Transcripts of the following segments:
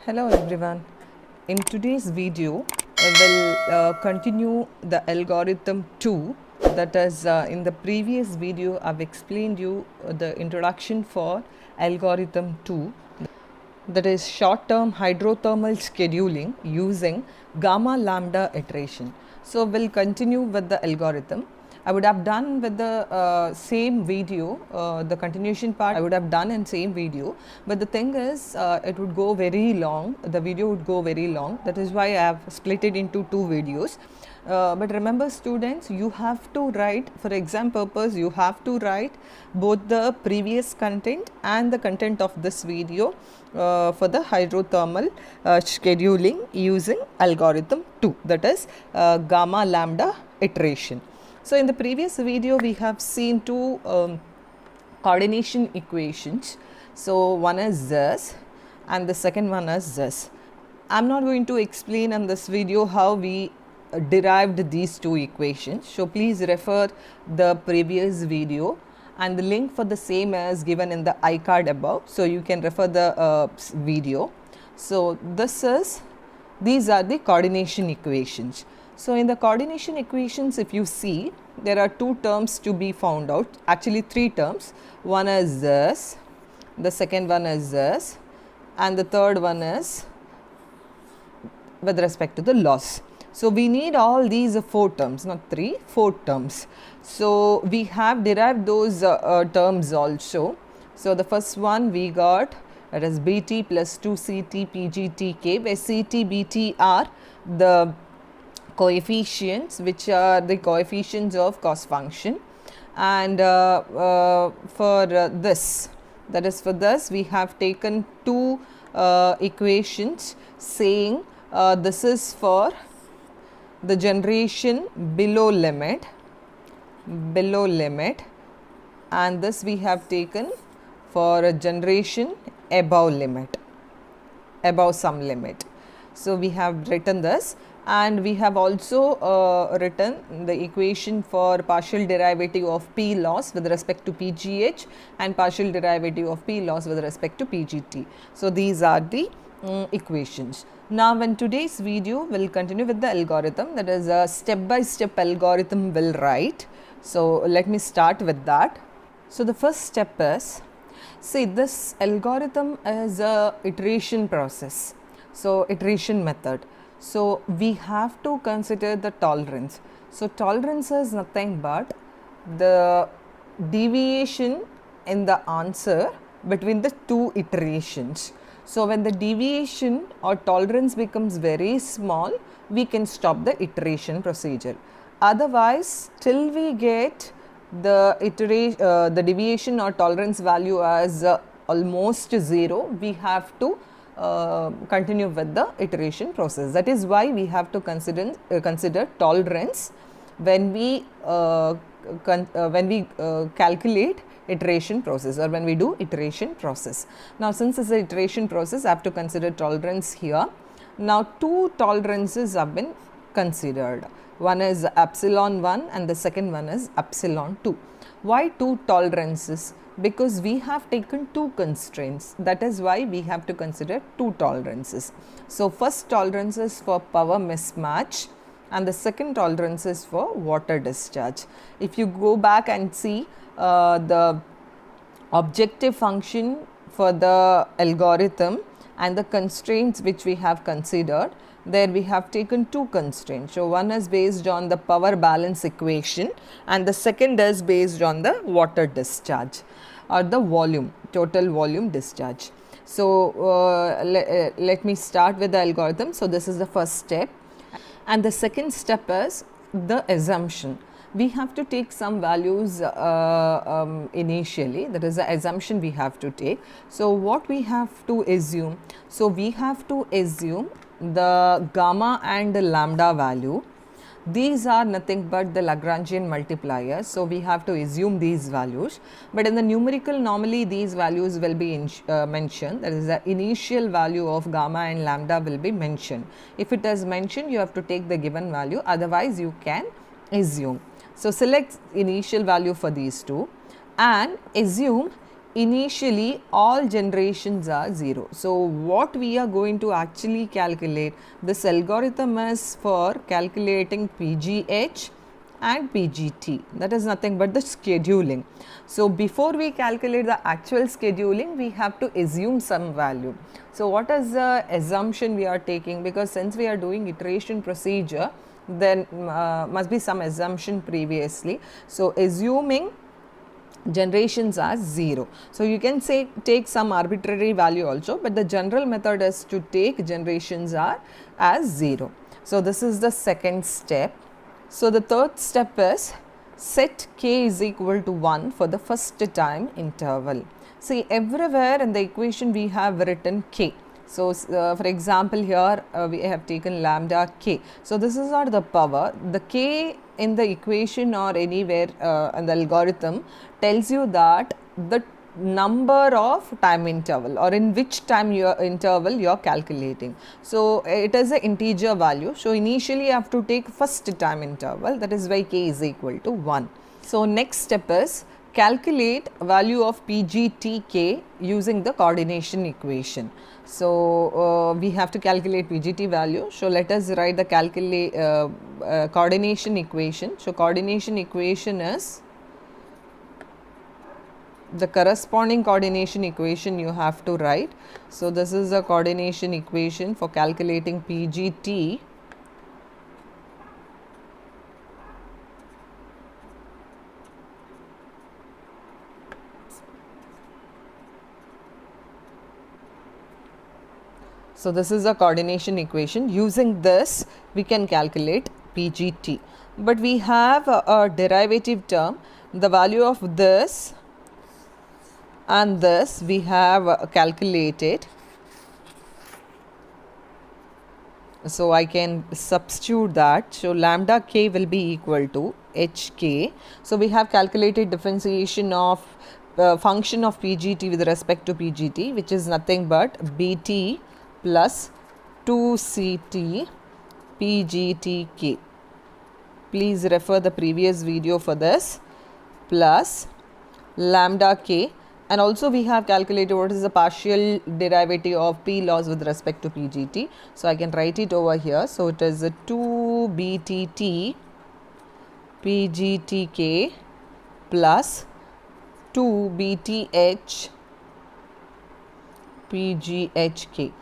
Hello everyone. In today's video, I will continue the algorithm 2. That is, in the previous video, I've explained you the introduction for algorithm 2. That is short-term hydrothermal scheduling using gamma lambda iteration. So we'll continue with the algorithm. I would have done with the same video, the continuation part I would have done in same video, but the thing is it would go very long, the video would go very long. That is why I have split it into two videos. But remember students, you have to write, for exam purpose, you have to write both the previous content and the content of this video for the hydrothermal scheduling using algorithm 2, that is gamma lambda iteration. So in the previous video, we have seen two coordination equations. So one is this and the second one is this. I'm not going to explain in this video how we derived these two equations. So please refer the previous video, and the link for the same is given in the iCard above. So you can refer the video. So these are the coordination equations. So in the coordination equations, if you see, there are two terms to be found out, actually three terms. One is this, the second one is this, and the third one is with respect to the loss. So we need all these four terms, not three, four terms. So we have derived those terms also. So the first one we got, that is Bt plus 2Ct Pgtk, where Ct, Bt are the coefficients which are the coefficients of cost function, and for this, that is for this, we have taken two equations saying this is for the generation below limit, and this we have taken for a generation above limit, above some limit. So we have written this, and we have also written the equation for partial derivative of P loss with respect to Pgh and partial derivative of P loss with respect to Pgt. So these are the equations. Now in today's video, we'll continue with the algorithm, that is a step-by-step algorithm we'll write. So let me start with that. So the first step is, see, this algorithm is a iteration process, so iteration method. So we have to consider the tolerance. So tolerance is nothing but the deviation in the answer between the two iterations. So when the deviation or tolerance becomes very small, we can stop the iteration procedure. Otherwise, till we get the deviation or tolerance value as almost 0, we have to continue with the iteration process. That is why we have to consider tolerance when we calculate iteration process, or when we do iteration process. Now since it's an iteration process, I have to consider tolerance here. Now two tolerances have been considered. One is epsilon 1 and the second one is epsilon 2. Why two tolerances? Because we have taken two constraints, that is why we have to consider two tolerances. So first tolerance is for power mismatch and the second tolerance is for water discharge. If you go back and see the objective function for the algorithm and the constraints which we have considered, there we have taken two constraints. So one is based on the power balance equation and the second is based on the water discharge or the volume, total volume discharge. So let me start with the algorithm. So this is the first step, and the second step is the assumption. We have to take some values initially, that is the assumption we have to take. So what we have to assume? So we have to assume the gamma and the lambda value. These are nothing but the Lagrangian multipliers, so we have to assume these values. But in the numerical, normally these values will be mentioned, that is the initial value of gamma and lambda will be mentioned. If it is mentioned, you have to take the given value, otherwise you can assume. So select initial value for these two and assume initially all generations are 0. So what we are going to actually calculate, this algorithm is for calculating PGH and PGT, that is nothing but the scheduling. So before we calculate the actual scheduling, we have to assume some value. So what is the assumption we are taking? Because since we are doing iteration procedure, then must be some assumption previously. So assuming generations are 0. So you can say take some arbitrary value also, but the general method is to take generations are as 0. So this is the second step. So the third step is set k is equal to 1 for the first time interval. See, everywhere in the equation we have written k. So for example, here we have taken lambda k. So this is not the power. The k in the equation or anywhere in the algorithm tells you that the number of time interval or in which time interval you are calculating. So it is an integer value. So initially you have to take first time interval, that is why k is equal to 1. So next step is calculate value of PGTK using the coordination equation. So we have to calculate PGT value. So let us write the coordination equation. So coordination equation is the corresponding coordination equation you have to write. So this is a coordination equation for calculating PGT. So this is a coordination equation. Using this we can calculate PGT, but we have a derivative term, the value of this and this we have calculated. So I can substitute that. So lambda k will be equal to hk. So we have calculated differentiation of function of PGT with respect to PGT, which is nothing but bt plus 2ct PGTK. Please refer the previous video for this, plus lambda k, and also we have calculated what is the partial derivative of P loss with respect to PGT. So I can write it over here. So it is a 2BTT PGTK plus 2BTH PGHK.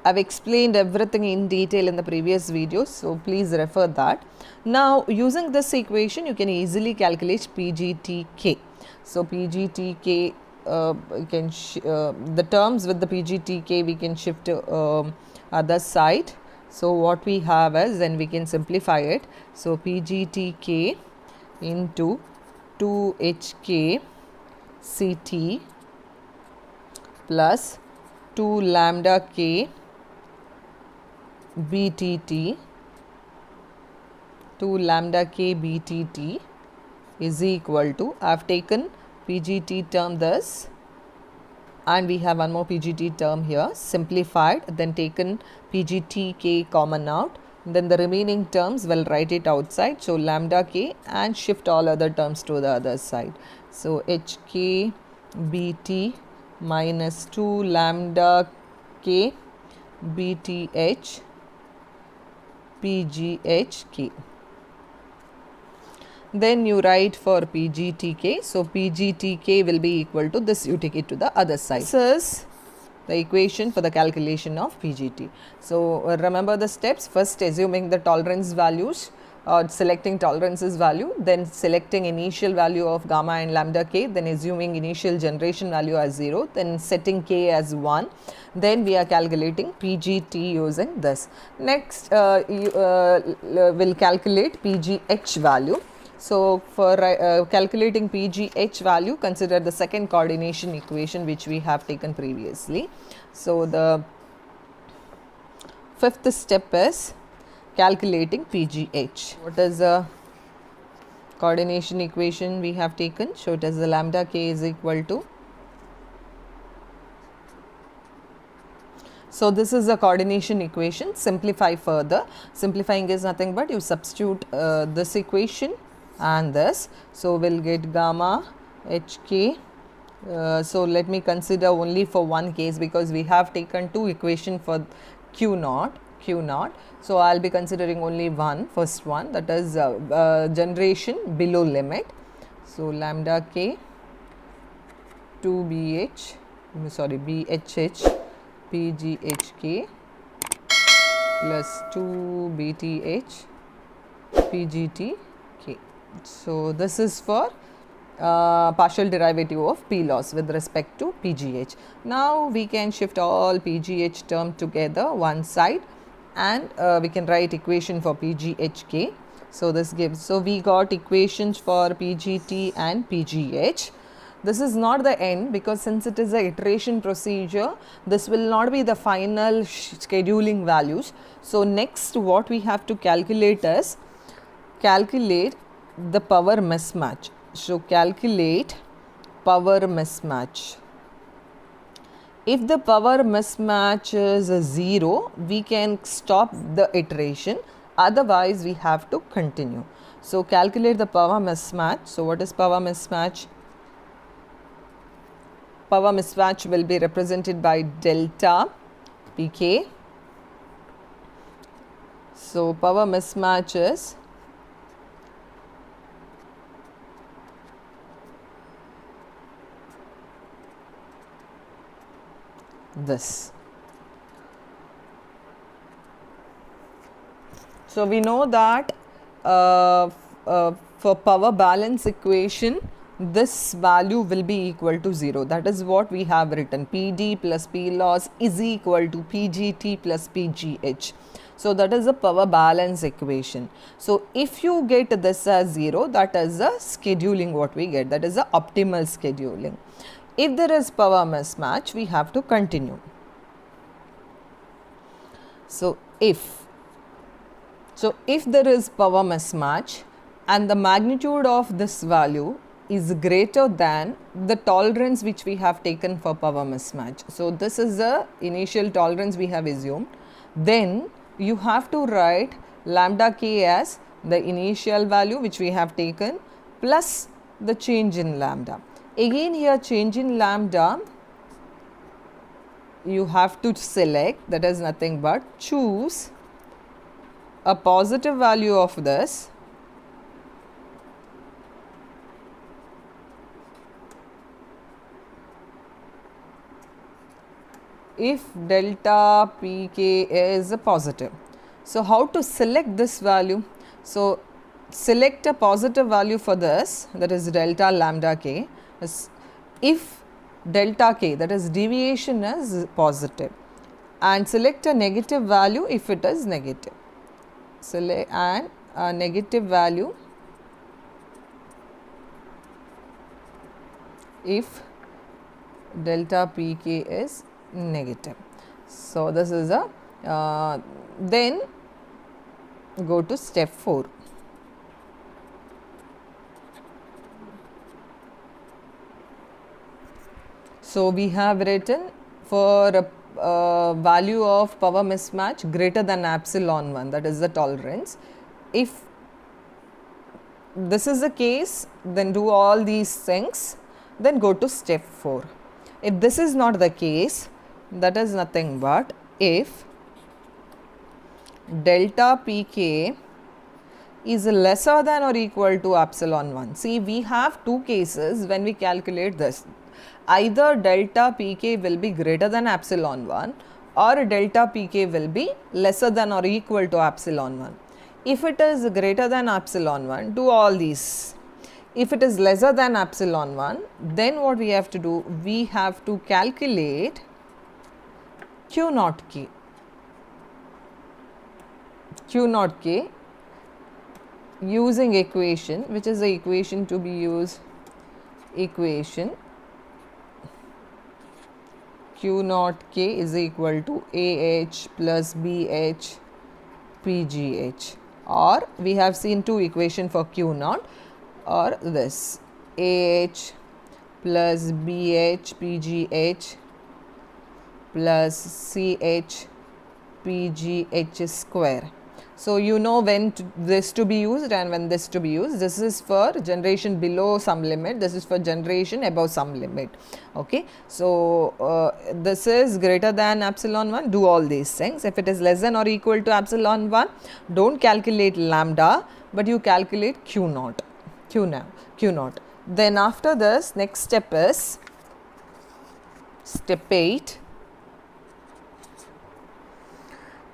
I have explained everything in detail in the previous video, so please refer that. Now using this equation you can easily calculate PGTK. So PGTK the terms with the PGTK we can shift to other side. So what we have is, then we can simplify it. So PGTK into 2HK CT plus 2 lambda k BTT, 2 lambda k BTT is equal to, I have taken PGT term thus, and we have one more PGT term here, simplified, then taken PGTK common out, then the remaining terms will write it outside. So lambda k and shift all other terms to the other side. So HK BT minus 2 lambda k BTH PGHK. Then you write for PGTK. So PGTK will be equal to this, you take it to the other side. This is the equation for the calculation of PGT. So remember the steps: first assuming the tolerance values, selecting tolerances value, then selecting initial value of gamma and lambda k, then assuming initial generation value as 0, then setting k as 1, then we are calculating PGT using this. Next you will calculate PGH value. So for calculating PGH value, consider the second coordination equation which we have taken previously. So the fifth step is calculating PGH. What is the coordination equation we have taken? So it is the lambda k is equal to, so this is the coordination equation. Simplify further. Simplifying is nothing but you substitute this equation and this. So we'll get gamma HK So let me consider only for one case, because we have taken two equation for q naught. So I'll be considering only first one, that is generation below limit. So lambda k 2bh, sorry, bhh pghk plus 2 bth pgtk. So this is for partial derivative of P loss with respect to PGH. Now we can shift all PGH term together one side, and we can write equation for PGHK. So this gives, so we got equations for PGT and PGH. This is not the end, because since it is a iteration procedure, this will not be the final scheduling values. So next what we have to calculate is calculate the power mismatch. So calculate power mismatch. If the power mismatch is 0, we can stop the iteration, otherwise we have to continue. So calculate the power mismatch. So what is power mismatch? Power mismatch will be represented by delta Pk. So power mismatch is this. So we know that for power balance equation, this value will be equal to 0. That is what we have written. PD plus P loss is equal to PGT plus PGH. So that is a power balance equation. So if you get this as 0, that is a scheduling what we get, that is a optimal scheduling. If there is power mismatch, we have to continue. So if there is power mismatch and the magnitude of this value is greater than the tolerance which we have taken for power mismatch. So this is the initial tolerance we have assumed. Then you have to write lambda k as the initial value which we have taken plus the change in lambda. Again here change in lambda you have to select, that is nothing but choose a positive value of this if delta Pk is positive. So how to select this value? So select a positive value for this, that is delta lambda k, if delta k, that is deviation, is positive, and select a negative value if it is negative. Select and a negative value if delta Pk is negative. So this is a then go to step 4. So we have written for a value of power mismatch greater than epsilon 1, that is the tolerance. If this is the case, then do all these things, then go to step 4. If this is not the case, that is nothing but if delta Pk is lesser than or equal to epsilon 1. See, we have two cases when we calculate this. Either delta Pk will be greater than epsilon 1 or delta Pk will be lesser than or equal to epsilon 1. If it is greater than epsilon 1, do all these. If it is lesser than epsilon 1, then what we have to do? We have to calculate Q naught k. Q naught k using equation, which is the equation to be used, equation Q naught k is equal to AH plus BH PGH, or we have seen two equation for Q naught, or this AH plus BH PGH plus CH PGH square. So you know when this to be used and when this to be used. This is for generation below some limit, this is for generation above some limit. Okay, so this is greater than epsilon 1, do all these things. If it is less than or equal to epsilon 1, don't calculate lambda, but you calculate q naught. Then after this, next step is step 8.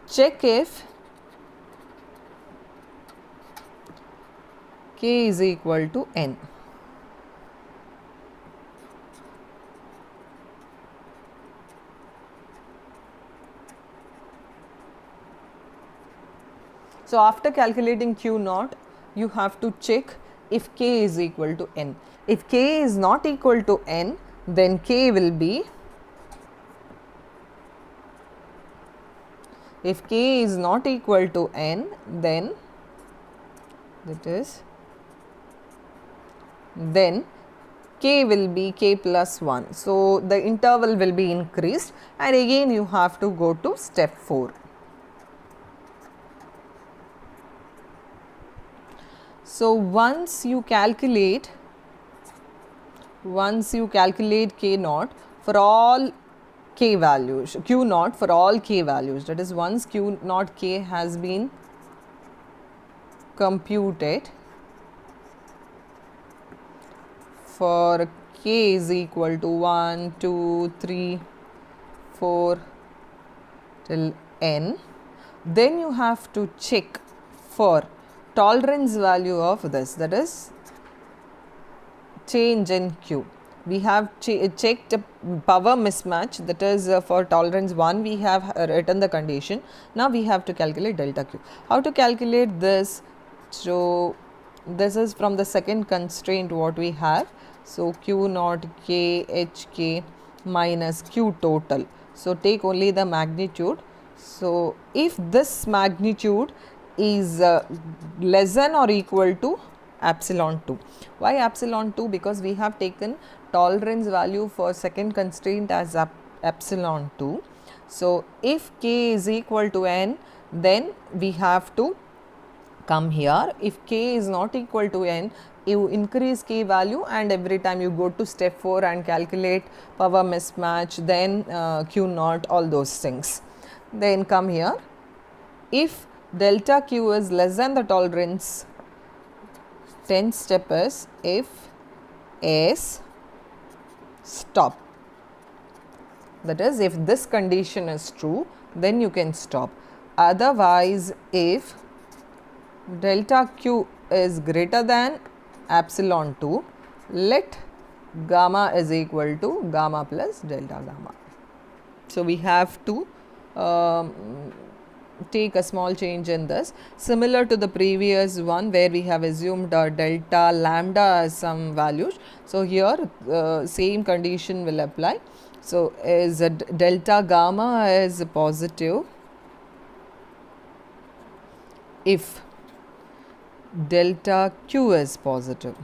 Check if k is equal to n. So after calculating q naught, you have to check if k is equal to n. If k is not equal to n, then k will be, if k is not equal to n, then that is, then k will be k plus 1. So the interval will be increased, and again you have to go to step 4. So once you calculate k naught for all k values, q naught for all k values, that is once q naught k has been computed for k is equal to 1, 2, 3, 4 till n, then you have to check for tolerance value of this, that is change in q. We have checked power mismatch, that is for tolerance 1 we have written the condition. Now we have to calculate delta q. How to calculate this? So this is from the second constraint what we have. So q naught k hk minus q total. So take only the magnitude. So if this magnitude is less than or equal to epsilon 2. Why epsilon 2? Because we have taken tolerance value for second constraint as epsilon 2. So if k is equal to n, then we have to come here. If k is not equal to n, you increase k value, and every time you go to step 4 and calculate power mismatch, then q naught, all those things. Then come here. If delta q is less than the tolerance, 10th step is if s stop. That is, if this condition is true, then you can stop. Otherwise, if delta q is greater than epsilon 2, let gamma is equal to gamma plus delta gamma. So we have to take a small change in this, similar to the previous one where we have assumed delta lambda as some values. So here same condition will apply. So is delta gamma is positive if delta q is positive.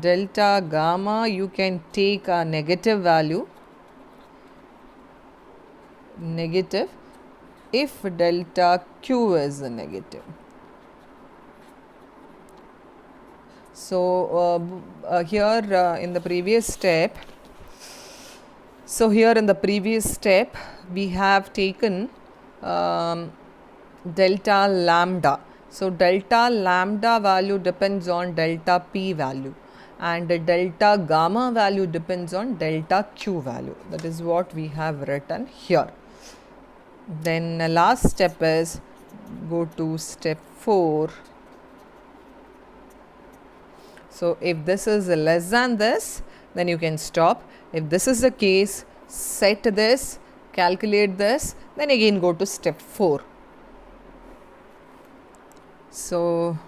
Delta gamma you can take a negative value, negative if delta q is negative. So here in the previous step, we have taken delta lambda. So delta lambda value depends on delta p value, and delta gamma value depends on delta q value. That is what we have written here. Then last step is go to step 4. So if this is less than this, then you can stop. If this is the case, set this, calculate this, then again go to step 4. So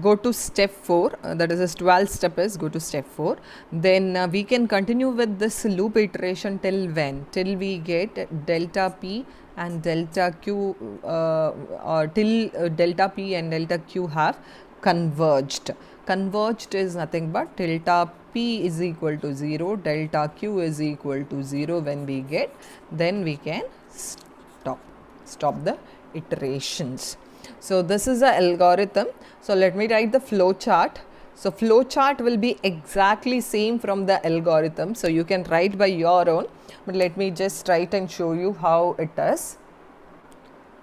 go to step 4, that is 12th step is go to step 4. Then we can continue with this loop iteration till when? Till we get delta p and delta q, or till delta p and delta q have converged. Converged is nothing but delta P is equal to 0, delta Q is equal to 0 when we get, then we can stop the iterations. So this is the algorithm. So let me write the flow chart. So flow chart will be exactly same from the algorithm. So you can write by your own, but let me just write and show you how it is.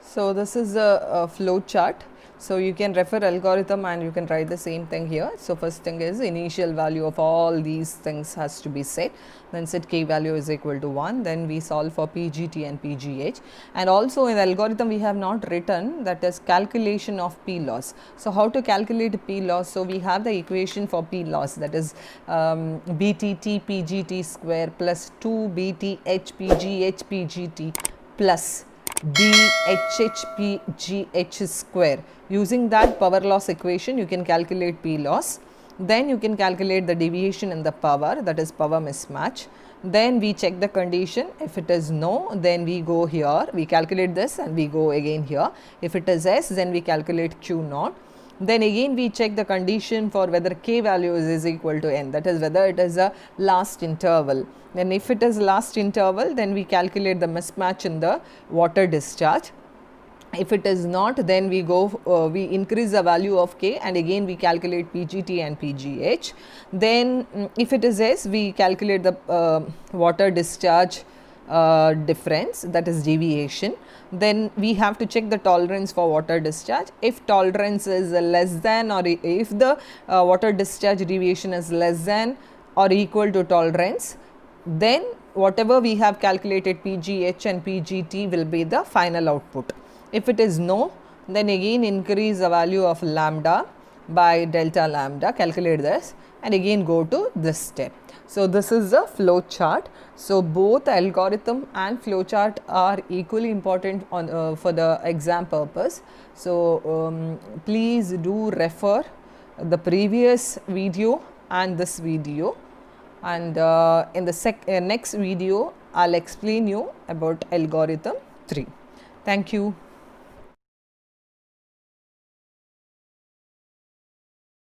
So this is a flow chart. So you can refer algorithm and you can write the same thing here. So first thing is initial value of all these things has to be set, then set k value is equal to 1, then we solve for PGT and PGH, and also in the algorithm we have not written, that is calculation of P loss. So how to calculate P loss? So we have the equation for P loss, that is BTT PGT square plus 2 BTH PGH PGT plus DHH square. Using that power loss equation you can calculate P loss, then you can calculate the deviation in the power, that is power mismatch. Then we check the condition, if it is no then we go here, we calculate this and we go again here, if it is yes then we calculate Q naught. Then again we check the condition for whether k value is equal to n, that is whether it is a last interval. Then if it is last interval then we calculate the mismatch in the water discharge. If it is not then we go we increase the value of k and again we calculate PGT and PGH. Then if it is yes we calculate the water discharge difference, that is deviation. Then we have to check the tolerance for water discharge. If tolerance is less than, or if the water discharge deviation is less than or equal to tolerance, then whatever we have calculated PGH and PGT will be the final output. If it is no, then again increase the value of lambda by delta lambda, calculate this and again go to this step. So this is the flow chart. So both algorithm and flow chart are equally important on for the exam purpose. So please do refer the previous video and this video, and in the next video I'll explain you about algorithm 3. Thank you.